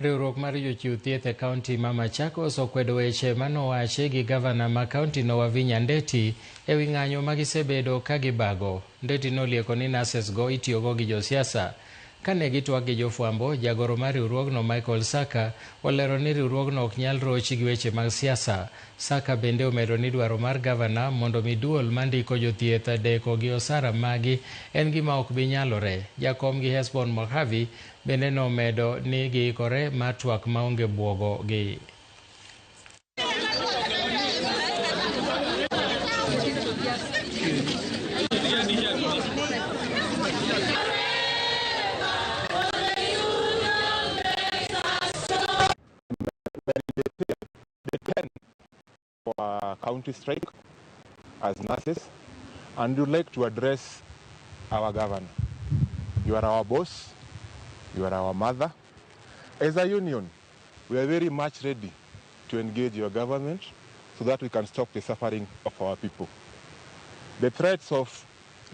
Riwruok mar jochiw thieth e kaunti ma Machakos okwedo weche manowachi gi gavana ma kaunti no Wavinya Ndeti ewi ng'anyo magisebedo ka gibago. Ndeti nolieko ni Nases go itiyogo gi josiasa. Kane gitwak gi jofwambo, jagoro mar riwruogno Michael Saka olero ni riwruogno ok nyal rochi gi weche mag siasa. Saka bende omedo ni dwaro mar gavana mondo mi duol mandiko jothieth deko gi osara magi en gima ok bi nyalore. Jakom gi Hesbon Mohavi bende nomedo ni giikore mar twak maonge buogo gi. For county strike as Nases, and we'd like to address our governor. You are our boss, you are our mother. As a union, we are very much ready to engage your government so that we can stop the suffering of our people. The threats of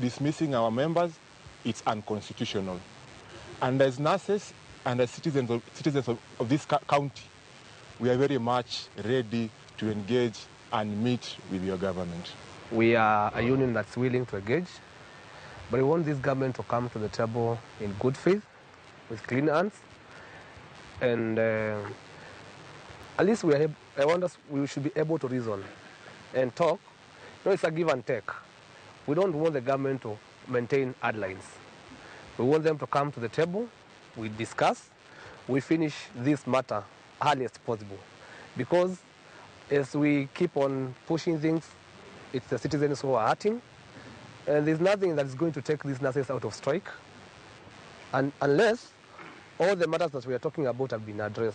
dismissing our members, it's unconstitutional. And as Nases and as citizens of this county, we are very much ready to engage and meet with your government. We are a union that's willing to engage, but we want this government to come to the table in good faith, with clean hands, and at least we should be able to reason and talk. You know, it's a give and take. We don't want the government to maintain hard lines. We want them to come to the table, we discuss, we finish this matter earliest possible, because as we keep on pushing things, it's the citizens who are hurting, and there's nothing that is going to take these nurses out of strike, and unless all the matters that we are talking about have been addressed.